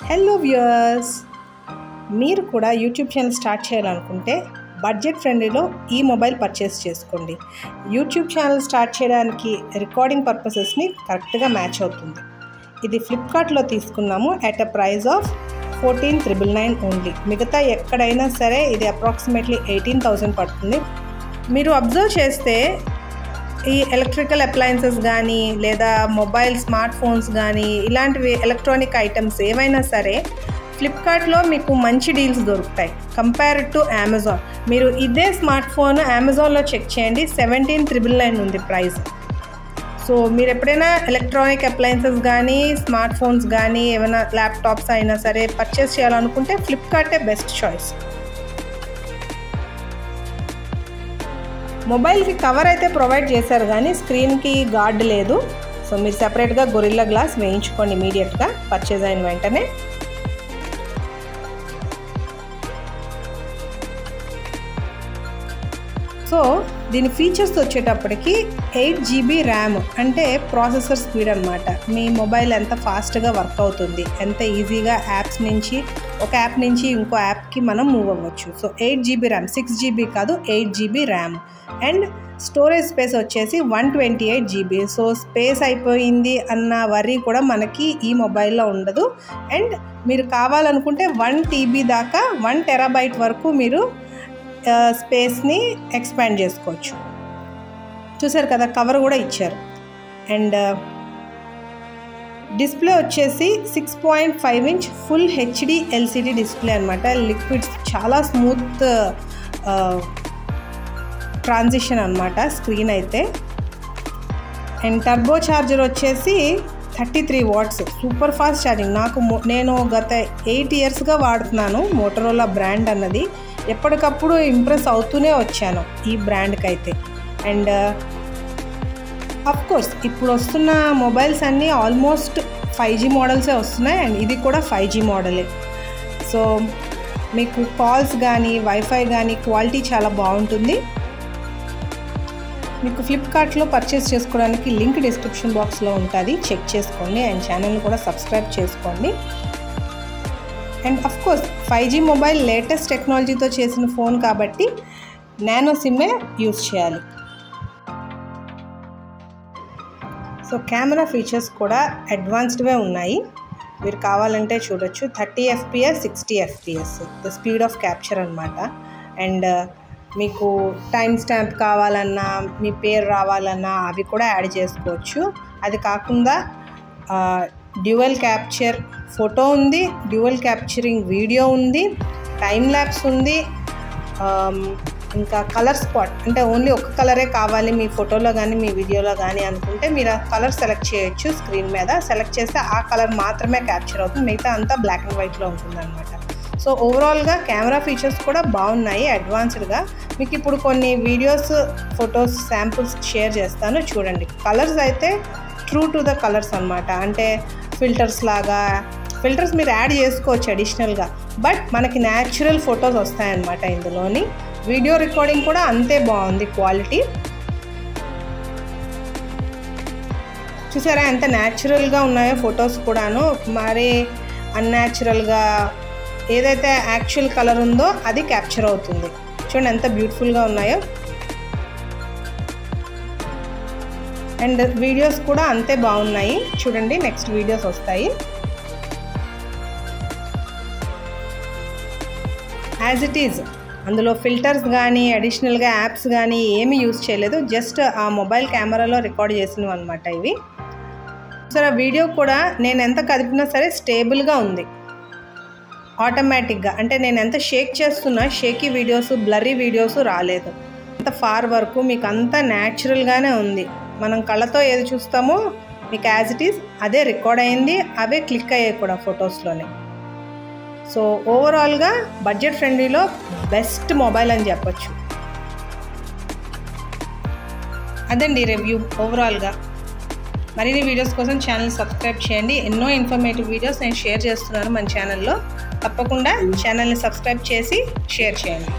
Hello viewers, మీరు కూడా YouTube channel start చేయాలనుకుంటే బడ్జెట్ ఫ్రెండ్లీలో ఈ మొబైల్ పర్చేస్ చేసుకోండి. యూట్యూబ్ ఛానల్ స్టార్ట్ చేయడానికి రికార్డింగ్ పర్పసెస్ని కరెక్ట్గా మ్యాచ్ అవుతుంది. ఇది ఫ్లిప్కార్ట్లో తీసుకున్నాము at a price of 14,999 only. మిగతా ఎక్కడైనా సరే ఇది అప్రాక్సిమేట్లీ 18,000 పడుతుంది. మీరు అబ్జర్వ్ చేస్తే ఈ ఎలక్ట్రికల్ అప్లయన్సెస్ కానీ లేదా మొబైల్ స్మార్ట్ ఫోన్స్ కానీ ఇలాంటివి ఎలక్ట్రానిక్ ఐటమ్స్ ఏవైనా సరే ఫ్లిప్కార్ట్లో మీకు మంచి డీల్స్ దొరుకుతాయి కంపేర్ టు అమెజాన్. మీరు ఇదే స్మార్ట్ ఫోన్ అమెజాన్లో చెక్ చేయండి, 17,999 ఉంది ప్రైస్. సో మీరు ఎప్పుడైనా ఎలక్ట్రానిక్ అప్లయన్సెస్ కానీ స్మార్ట్ ఫోన్స్ కానీ ఏమైనా ల్యాప్టాప్స్ అయినా సరే పర్చేస్ చేయాలనుకుంటే ఫ్లిప్కార్టే బెస్ట్ చాయిస్. మొబైల్కి కవర్ అయితే ప్రొవైడ్ చేశారు కానీ స్క్రీన్కి గార్డ్ లేదు. సో మీరు సెపరేట్గా గొరిల్లా గ్లాస్ వేయించుకోండి ఇమీడియట్గా పర్చేజ్ అయిన వెంటనే. సో దీని ఫీచర్స్ వచ్చేటప్పటికి 8 GB ర్యామ్, అంటే ప్రాసెసర్ స్పీడ్ అనమాట. మీ మొబైల్ ఎంత ఫాస్ట్గా వర్క్ అవుతుంది, ఎంత ఈజీగా యాప్స్ నుంచి ఒక యాప్ నుంచి ఇంకో యాప్కి మనం మూవ్ అవ్వచ్చు. సో 8 GB ర్యామ్, 6 GB కాదు 8 GB RAM. And storage space వచ్చేసి 128 GB. సో స్పేస్ అయిపోయింది అన్న వర్రీ కూడా మనకి ఈ మొబైల్లో ఉండదు. అండ్ మీరు కావాలనుకుంటే 1 TB దాకా 1 TB వరకు మీరు స్పేస్ని ఎక్స్పాండ్ చేసుకోవచ్చు. చూసారు కదా, కవర్ కూడా ఇచ్చారు. అండ్ డిస్ప్లే వచ్చేసి 6.5 inch full HD LCD display అనమాట. లిక్విడ్స్ చాలా స్మూత్ ట్రాన్సిషన్ అనమాట స్క్రీన్ అయితే. అండ్ టర్బో ఛార్జర్ వచ్చేసి 33 వాట్స్, సూపర్ ఫాస్ట్ ఛార్జింగ్. నేను గత 8 ఇయర్స్గా వాడుతున్నాను మోటరోలా బ్రాండ్ అన్నది. ఎప్పటికప్పుడు ఇంప్రెస్ అవుతూనే వచ్చాను ఈ బ్రాండ్కి అయితే. అండ్ అఫ్కోర్స్ ఇప్పుడు వస్తున్న మొబైల్స్ అన్నీ ఆల్మోస్ట్ 5G మోడల్సే వస్తున్నాయి. అండ్ ఇది కూడా 5G మోడలే. సో మీకు కాల్స్ కానీ వైఫై కానీ క్వాలిటీ చాలా బాగుంటుంది. మీకు ఫ్లిప్కార్ట్లో పర్చేస్ చేసుకోవడానికి లింక్ డిస్క్రిప్షన్ బాక్స్లో ఉంటుంది, చెక్ చేసుకోండి. అండ్ ఛానల్ని కూడా సబ్స్క్రైబ్ చేసుకోండి. And of course 5G mobile latest టెక్నాలజీతో చేసిన ఫోన్ కాబట్టి నానో సిమ్మే యూజ్ చేయాలి. సో కెమెరా ఫీచర్స్ కూడా అడ్వాన్స్డ్వే ఉన్నాయి. మీరు కావాలంటే చూడొచ్చు. 30 FPS 60 FPS the speed of capture అనమాట. అండ్ మీకు టైం స్టాంప్ కావాలన్నా మీ పేరు రావాలన్నా అవి కూడా యాడ్ చేసుకోవచ్చు. అది కాకుండా డ్యూయల్ క్యాప్చర్ ఫోటో ఉంది, డ్యూయల్ క్యాప్చరింగ్ వీడియో ఉంది, టైమ్ ల్యాప్స్ ఉంది. ఇంకా కలర్ స్పాట్, అంటే ఓన్లీ ఒక కలరే కావాలి మీ ఫోటోలో కానీ మీ వీడియోలో కానీ అనుకుంటే మీరు ఆ కలర్ సెలెక్ట్ చేయొచ్చు. స్క్రీన్ మీద సెలెక్ట్ చేస్తే ఆ కలర్ మాత్రమే క్యాప్చర్ అవుతుంది, మిగతా అంతా బ్లాక్ అండ్ వైట్లో ఉంటుంది అనమాట. సో ఓవరాల్గా కెమెరా ఫీచర్స్ కూడా బాగున్నాయి అడ్వాన్స్డ్గా. మీకు ఇప్పుడు కొన్ని వీడియోస్ ఫొటోస్ శాంపుల్స్ షేర్ చేస్తాను, చూడండి. కలర్స్ అయితే ట్రూ టు ద కలర్స్ అనమాట. అంటే ఫిల్టర్స్ లాగా, ఫిల్టర్స్ మీరు యాడ్ చేసుకోవచ్చు అడిషనల్గా, బట్ మనకి న్యాచురల్ ఫొటోస్ వస్తాయన్నమాట ఇందులోని. వీడియో రికార్డింగ్ కూడా అంతే బాగుంది క్వాలిటీ. చూసారా ఎంత న్యాచురల్గా ఉన్నాయో ఫొటోస్ కూడాను. మరి అన్యాచురల్గా ఏదైతే యాక్చువల్ కలర్ ఉందో అది క్యాప్చర్ అవుతుంది. చూడండి ఎంత బ్యూటిఫుల్గా ఉన్నాయో. అండ్ వీడియోస్ కూడా అంతే బాగున్నాయి. చూడండి నెక్స్ట్ వీడియోస్ వస్తాయి. యాజ్ ఇట్ ఈజ్ అందులో ఫిల్టర్స్ కానీ అడిషనల్గా యాప్స్ కానీ ఏమీ యూజ్ చేయలేదు, జస్ట్ ఆ మొబైల్ కెమెరాలో రికార్డ్ చేసినవి అనమాట ఇవి. సరే వీడియో కూడా నేను ఎంత కదిపినా సరే స్టేబుల్గా ఉంది ఆటోమేటిక్గా. అంటే నేను ఎంత షేక్ చేస్తున్నా షేకీ వీడియోస్ బ్లర్రీ వీడియోస్ రాలేదు. అంత ఫార్ వరకు మీకు అంతా న్యాచురల్గానే ఉంది. మనం కళ్ళతో ఏది చూస్తామో మీకు యాజ్ ఇట్ ఈజ్ అదే రికార్డ్ అయింది, అవే క్లిక్ అయ్యాయి కూడా ఫొటోస్లోనే. సో ఓవరాల్గా బడ్జెట్ ఫ్రెండ్లీలో బెస్ట్ మొబైల్ అని చెప్పచ్చు. అదండి రివ్యూ ఓవరాల్గా. మరిన్ని వీడియోస్ కోసం ఛానల్ సబ్స్క్రైబ్ చేయండి. ఎన్నో ఇన్ఫర్మేటివ్ వీడియోస్ నేను షేర్ చేస్తున్నాను మన ఛానల్లో. తప్పకుండా ఛానల్ని సబ్స్క్రైబ్ చేసి షేర్ చేయండి.